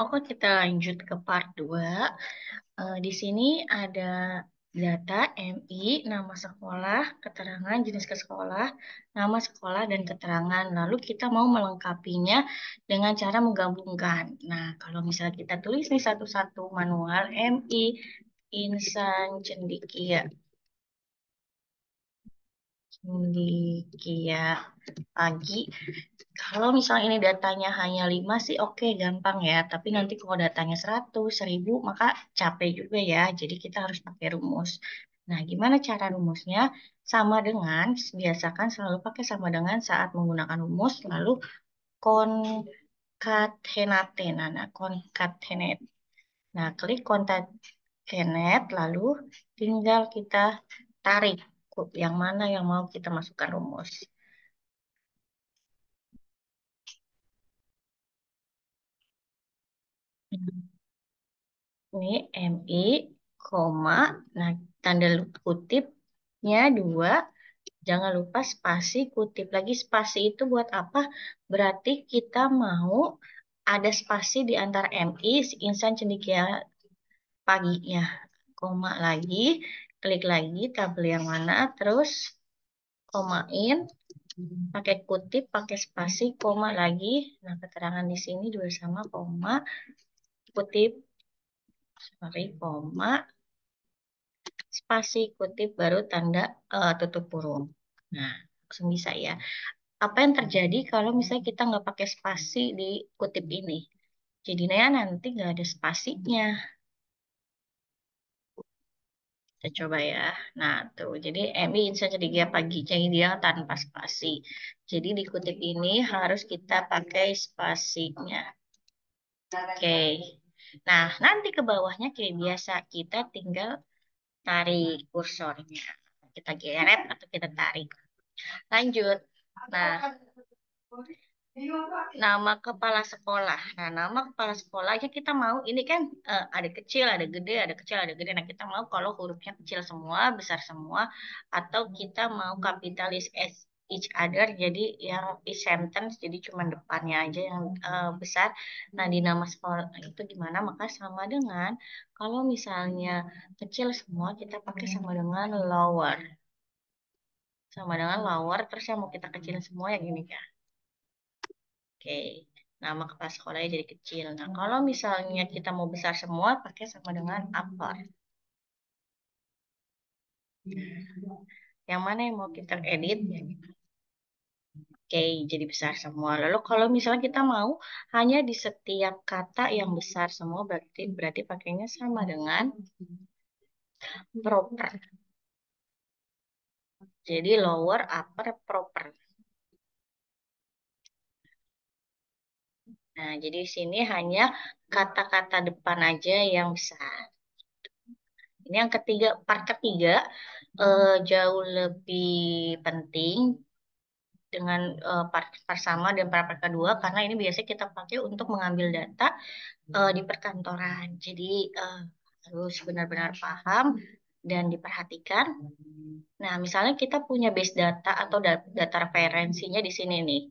Oke, kita lanjut ke part 2. Di sini ada data MI, nama sekolah, keterangan jenis ke sekolah, nama sekolah, dan keterangan. Lalu kita mau melengkapinya dengan cara menggabungkan. Nah, kalau misalnya kita tulis nih satu-satu manual MI, Insan Cendikia. Cendikia pagi. Kalau misalnya ini datanya hanya 5 sih oke, gampang ya. Tapi nanti kalau datanya 100, 1000 maka capek juga ya. Jadi kita harus pakai rumus. Nah, gimana cara rumusnya? Sama dengan, biasakan selalu pakai sama dengan saat menggunakan rumus, lalu concatenate. Nah, concatenate. Nah, klik concatenate, lalu tinggal kita tarik yang mana yang mau kita masukkan rumus. Ini MI, koma, nah tanda kutipnya 2, jangan lupa spasi, kutip lagi. Spasi itu buat apa? Berarti kita mau ada spasi di antara MI, si Insan Cendekia paginya. Koma lagi, klik lagi tabel yang mana, terus komain, pakai kutip, pakai spasi, koma lagi. Nah, keterangan di sini juga sama, koma, kutip, sorry, koma, spasi kutip baru tanda tutup kurung. Nah, langsung bisa ya. Apa yang terjadi kalau misalnya kita nggak pakai spasi di kutip ini? Jadinya nanti nggak ada spasinya. Kita coba ya. Nah, tuh. Jadi MI Insan Cendekia pagi. Jadi dia tanpa spasi. Jadi di kutip ini harus kita pakai spasinya. Oke. Nah, nanti ke bawahnya kayak biasa. Kita tinggal tarik kursornya. Kita geret atau kita tarik. Lanjut. Nah, nama kepala sekolah. Nah, nama kepala sekolahnya kita mau ini kan ada kecil, ada gede, ada kecil, ada gede. Nah, kita mau kalau hurufnya kecil semua, besar semua, atau kita mau kapitalis as each other, jadi yang is sentence, jadi cuma depannya aja yang besar. Nah, di nama sekolah itu gimana? Maka sama dengan kalau misalnya kecil semua, kita pakai sama dengan lower. Sama dengan lower, terus yang mau kita kecilin semua yang ini kan. Oke, nama kepala sekolahnya jadi kecil. Nah, kalau misalnya kita mau besar semua, pakai sama dengan upper. Yang mana yang mau kita edit? Oke, jadi besar semua. Lalu kalau misalnya kita mau hanya di setiap kata yang besar semua, berarti berarti pakainya sama dengan proper. Jadi lower, upper, proper. Nah, jadi di sini hanya kata-kata depan aja yang besar. Ini yang ketiga, part ketiga jauh lebih penting dengan part sama dan part kedua karena ini biasanya kita pakai untuk mengambil data di perkantoran. Jadi harus benar-benar paham dan diperhatikan. Nah, misalnya kita punya base data atau data referensinya di sini nih,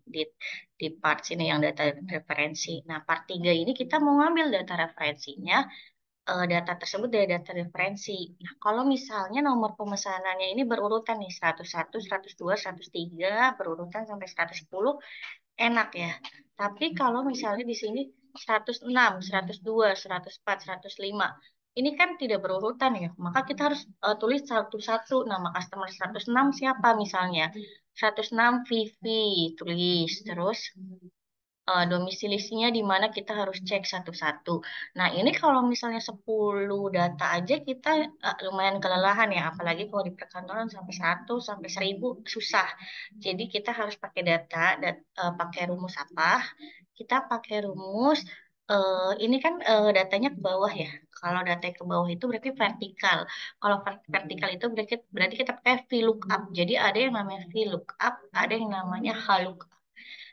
di part sini yang data referensi. Nah, part 3 ini kita mau ngambil data referensinya, data tersebut dari data referensi. Nah, kalau misalnya nomor pemesanannya ini berurutan nih 101, 102, 103, berurutan sampai 110, enak ya. Tapi kalau misalnya di sini 106, 102, 104, 105, ini kan tidak berurutan ya. Maka kita harus tulis satu-satu. Nama customer 106 siapa misalnya? 106 Vivi, tulis. Terus domisilinya di mana kita harus cek satu-satu. Nah, ini kalau misalnya 10 data aja kita lumayan kelelahan ya, apalagi kalau di perkantoran sampai 100 sampai 1000 susah. Jadi kita harus pakai data dan pakai rumus apa? Kita pakai rumus ini kan datanya ke bawah ya. Kalau data ke bawah itu berarti vertikal. Kalau vertikal itu berarti kita pakai VLOOKUP. Jadi ada yang namanya VLOOKUP, ada yang namanya HLOOKUP.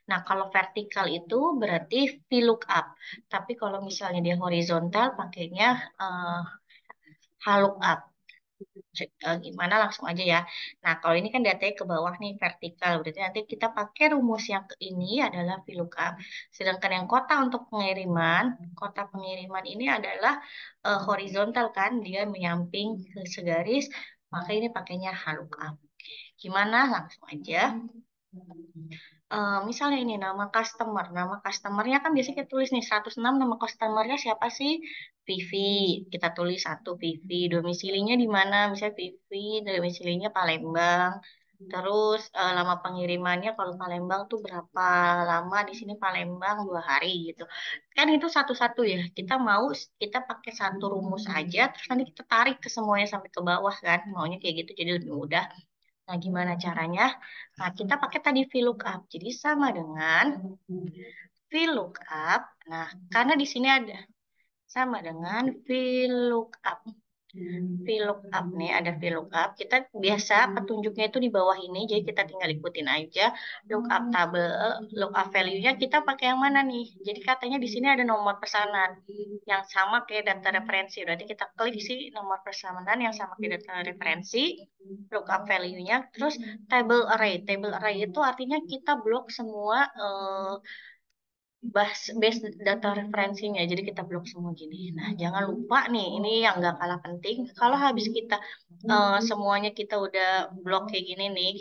Nah, kalau vertikal itu berarti VLOOKUP. Tapi kalau misalnya dia horizontal, pakainya HLOOKUP. Gimana langsung aja ya. Nah, kalau ini kan datanya ke bawah nih vertikal, berarti nanti kita pakai rumus yang ke ini adalah VLOOKUP. Sedangkan yang kota pengiriman ini adalah horizontal kan, dia menyamping ke segaris, maka ini pakainya HLOOKUP. Gimana? Langsung aja. Misalnya ini nama customer. Nama customernya kan biasanya kita tulis nih 106 nama customernya siapa sih? Vivi. Kita tulis satu Vivi. Domisilinya di mana? Misalnya Vivi, domisilinya Palembang. Terus lama pengirimannya kalau Palembang tuh berapa lama di sini Palembang 2 hari gitu. Kan itu satu-satu ya. Kita pakai satu rumus aja. Terus nanti kita tarik ke semuanya sampai ke bawah kan. Maunya kayak gitu jadi lebih mudah. Nah, gimana caranya? Nah, kita pakai tadi VLOOKUP. Jadi sama dengan VLOOKUP. Nah, karena di sini ada sama dengan VLOOKUP. VLOOKUP nih, ada VLOOKUP. Kita biasa petunjuknya itu di bawah ini, jadi kita tinggal ikutin aja. Lookup table, lookup value-nya kita pakai yang mana nih? Jadi katanya di sini ada nomor pesanan yang sama kayak data referensi. Berarti kita klik sih nomor pesanan yang sama kayak data referensi, lookup value-nya, terus table array. Table array itu artinya kita blok semua base data referensinya. Jadi kita blok semua gini. Nah, jangan lupa nih, ini yang nggak kalah penting. Kalau habis kita semuanya kita udah blok kayak gini nih,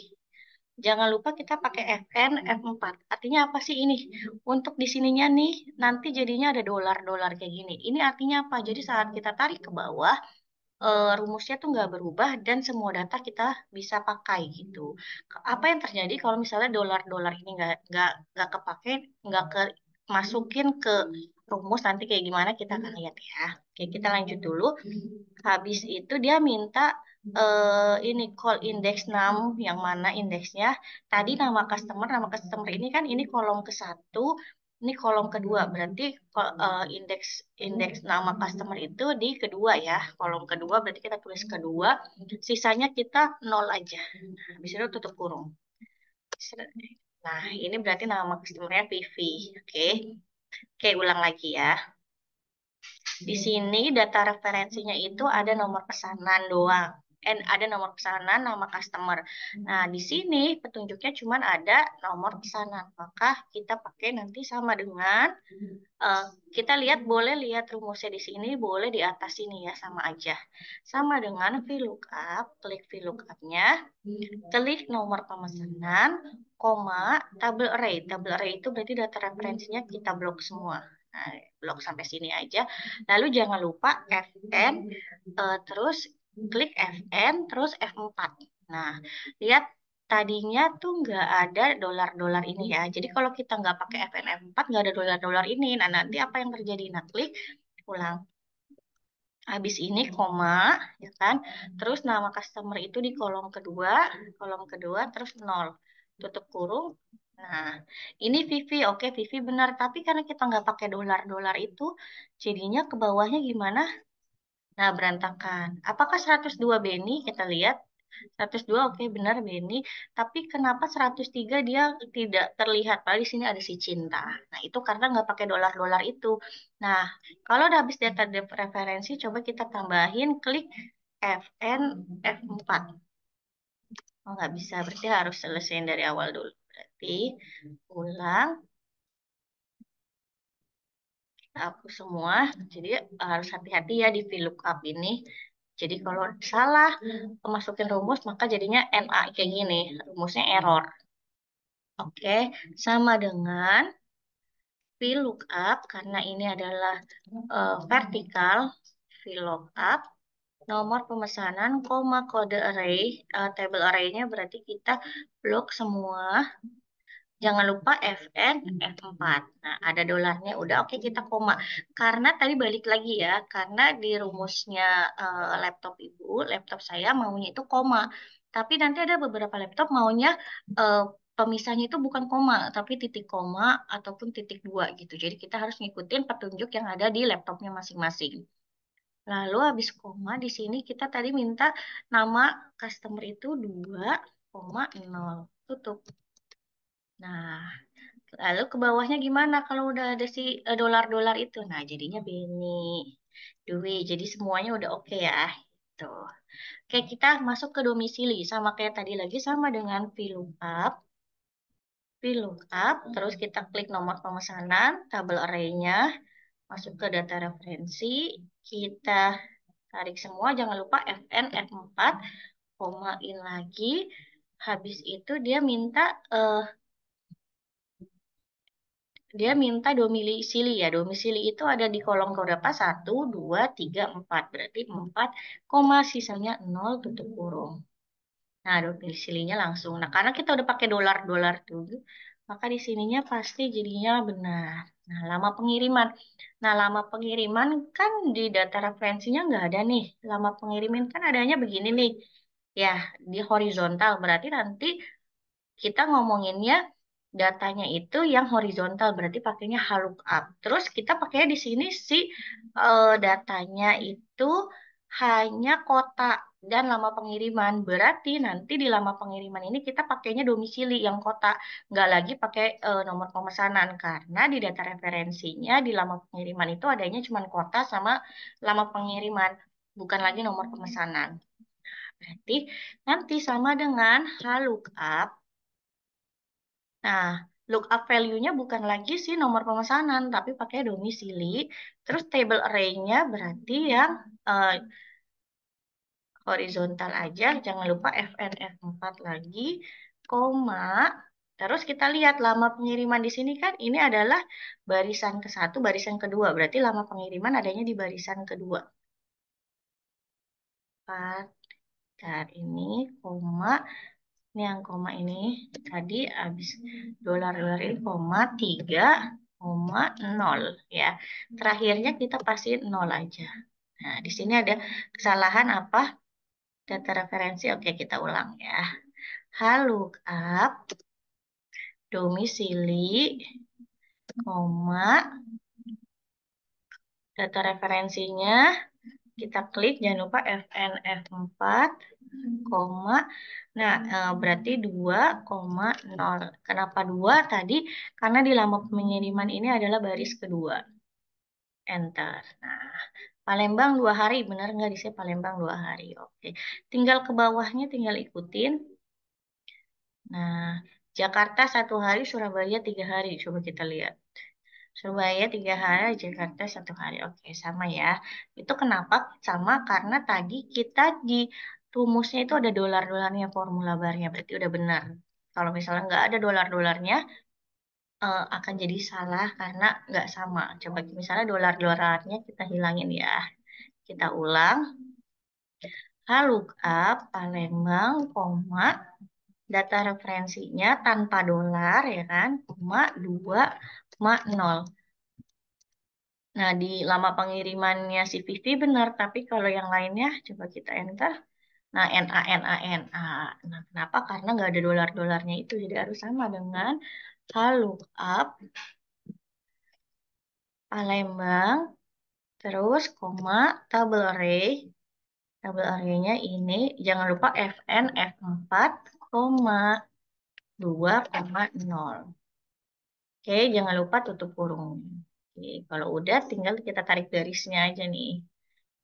jangan lupa kita pakai Fn F4. Artinya apa sih ini? Untuk di sininya nih, nanti jadinya ada dolar-dolar kayak gini. Ini artinya apa? Jadi saat kita tarik ke bawah, rumusnya tuh nggak berubah dan semua data kita bisa pakai gitu. Apa yang terjadi kalau misalnya dolar-dolar ini nggak kepake, nggak ke masukin ke rumus nanti kayak gimana kita akan lihat ya. Oke, kita lanjut dulu. Habis itu dia minta ini call index num yang mana indeksnya tadi nama customer ini kan ini kolom ke-1, ini kolom kedua, berarti indeks indeks nama customer itu di kedua ya. Kolom kedua berarti kita tulis kedua, sisanya kita nol aja. Habis itu tutup kurung. Nah, ini berarti nama customernya Vivi. Oke. Oke, ulang lagi ya. Di sini data referensinya itu ada nomor pesanan doang. Ada nomor pesanan, nama customer. Nah, di sini petunjuknya cuma ada nomor pesanan. Maka kita pakai nanti sama dengan eh, kita boleh lihat rumusnya di sini, boleh di atas sini ya, sama aja. Sama dengan VLOOKUP, klik VLOOKUP-nya, klik nomor pemesanan, koma, table array. Table array itu berarti data referensinya kita blok semua. Nah, blok sampai sini aja. Lalu jangan lupa Fn, terus klik Fn, terus F4. Nah, lihat tadinya tuh nggak ada dolar-dolar ini ya. Jadi kalau kita nggak pakai Fn F4, nggak ada dolar-dolar ini. Nah, nanti apa yang terjadi? Nah, klik ulang. Habis ini koma, ya kan? Terus nama customer itu di kolom kedua terus nol. Tutup kurung. Nah, ini Vivi, oke Vivi benar. Tapi karena kita nggak pakai dolar-dolar itu, jadinya ke bawahnya gimana? Nah, berantakan. Apakah 102 Beni? Kita lihat. 102 oke benar Beni. Tapi kenapa 103 dia tidak terlihat? Padahal di sini ada si Cinta. Nah, itu karena nggak pakai dolar-dolar itu. Nah, kalau udah habis data referensi, coba kita tambahin klik Fn F4. Oh, nggak bisa. Berarti harus selesaiin dari awal dulu. Berarti ulang, hapus semua. Jadi harus hati-hati ya di VLOOKUP ini. Jadi kalau salah masukin rumus maka jadinya NA kayak gini, rumusnya error. Oke, sama dengan VLOOKUP karena ini adalah vertikal VLOOKUP nomor pemesanan, koma kode array, table array-nya berarti kita blok semua. Jangan lupa Fn F4. Nah, ada dolarnya. Udah oke kita koma. Karena tadi balik lagi ya, karena di rumusnya laptop Ibu, laptop saya maunya itu koma. Tapi nanti ada beberapa laptop maunya eh, pemisahnya itu bukan koma, tapi titik koma ataupun titik dua gitu. Jadi kita harus ngikutin petunjuk yang ada di laptopnya masing-masing. Lalu habis koma di sini kita tadi minta nama customer itu 2,0. Tutup. Nah, lalu ke bawahnya gimana kalau udah ada si dolar-dolar itu? Nah, jadinya Beni, Dwi. Jadi semuanya udah oke ya. Tuh. Oke, kita masuk ke domisili. Sama kayak tadi lagi, sama dengan VLOOKUP. VLOOKUP, terus kita klik nomor pemesanan, tabel array-nya, masuk ke data referensi, kita tarik semua, jangan lupa FN F4, komain lagi. Habis itu dia minta domisili ya. Domisili itu ada di kolom berapa? 1, 2, 3, 4. Berarti 4, koma sisanya 0 tutup kurung. Nah, domisilinya langsung. Nah, karena kita udah pakai dolar-dolar dulu, maka di sininya pasti jadinya benar. Nah, lama pengiriman. Nah, lama pengiriman kan di data referensinya nggak ada nih. Lama pengiriman kan adanya begini nih. Ya, di horizontal. Berarti nanti kita ngomonginnya datanya itu yang horizontal, berarti pakainya lookup. Terus kita pakainya di sini datanya itu hanya kota dan lama pengiriman. Berarti nanti di lama pengiriman ini kita pakainya domisili yang kota, nggak lagi pakai nomor pemesanan karena di data referensinya di lama pengiriman itu adanya cuma kota sama lama pengiriman, bukan lagi nomor pemesanan. Berarti nanti sama dengan lookup. Nah, lookup value-nya bukan lagi sih nomor pemesanan, tapi pakai domisili. Terus table array-nya berarti yang eh, horizontal aja. Jangan lupa FN F4 lagi, koma. Terus kita lihat lama pengiriman di sini kan ini adalah barisan ke-1, barisan kedua. Berarti lama pengiriman adanya di barisan kedua. 4, dan ini, koma. Ini yang koma ini tadi habis dolar-dolar ini koma 3, koma 0 ya. Terakhirnya kita pastiin 0 aja. Nah, di sini ada kesalahan apa? Data referensi. Oke, kita ulang ya. Lookup domisili, koma data referensinya kita klik, jangan lupa FN F4, koma. Nah, berarti 2,0. Kenapa 2 tadi? Karena di lama pengiriman ini adalah baris kedua. Enter. Nah, Palembang 2 hari. Benar nggak di sini Palembang 2 hari? Oke. Tinggal ke bawahnya, tinggal ikutin. Nah, Jakarta 1 hari, Surabaya 3 hari. Coba kita lihat. Surabaya 3 hari, Jakarta 1 hari. Oke, sama ya. Itu kenapa? Sama karena tadi kita di rumusnya itu ada dolar-dolarnya formula barnya. Berarti udah benar. Kalau misalnya nggak ada dolar-dolarnya, akan jadi salah karena nggak sama. Coba misalnya dolar-dolarnya kita hilangin ya. Kita ulang. Lookup Palembang, koma, data referensinya tanpa dolar ya kan, koma 2,0. Nah, di lama pengirimannya si Vivi benar, tapi kalau yang lainnya coba kita enter. Nah, NA, NA, NA. Nah, kenapa? Karena nggak ada dolar-dolarnya itu, jadi harus sama dengan lookup Palembang, terus koma, tabel array. Tabel array-nya ini, jangan lupa FN F4, koma, 2,0. Oke, jangan lupa tutup kurung. Oke, kalau udah tinggal kita tarik garisnya aja nih.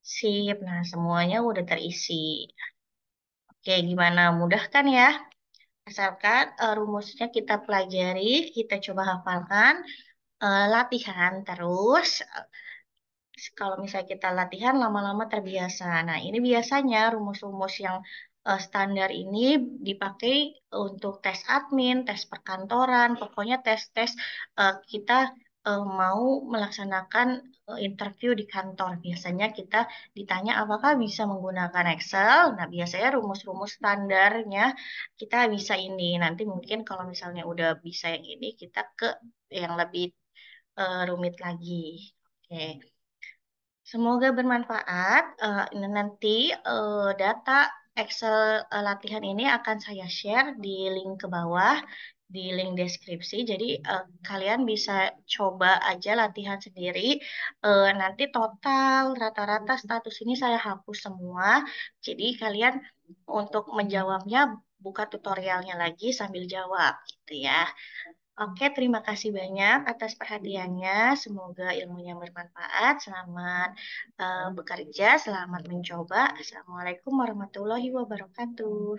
Sip, nah semuanya udah terisi. Oke, gimana? Mudah kan ya? Asalkan rumusnya kita pelajari, kita coba hafalkan, latihan terus. Kalau misalnya kita latihan lama-lama terbiasa. Nah, ini biasanya rumus-rumus yang standar ini dipakai untuk tes admin, tes perkantoran, pokoknya tes-tes kita mau melaksanakan interview di kantor. Biasanya kita ditanya apakah bisa menggunakan Excel. Nah, biasanya rumus-rumus standarnya kita bisa ini. Nanti mungkin kalau misalnya udah bisa yang ini, kita ke yang lebih rumit lagi. Oke. Semoga bermanfaat. Ini nanti data Excel latihan ini akan saya share di link ke bawah, di link deskripsi. Jadi kalian bisa coba aja latihan sendiri. Nanti total rata-rata status ini saya hapus semua. Jadi kalian untuk menjawabnya buka tutorialnya lagi sambil jawab, gitu ya. Oke, terima kasih banyak atas perhatiannya. Semoga ilmunya bermanfaat. Selamat bekerja, selamat mencoba. Assalamualaikum warahmatullahi wabarakatuh.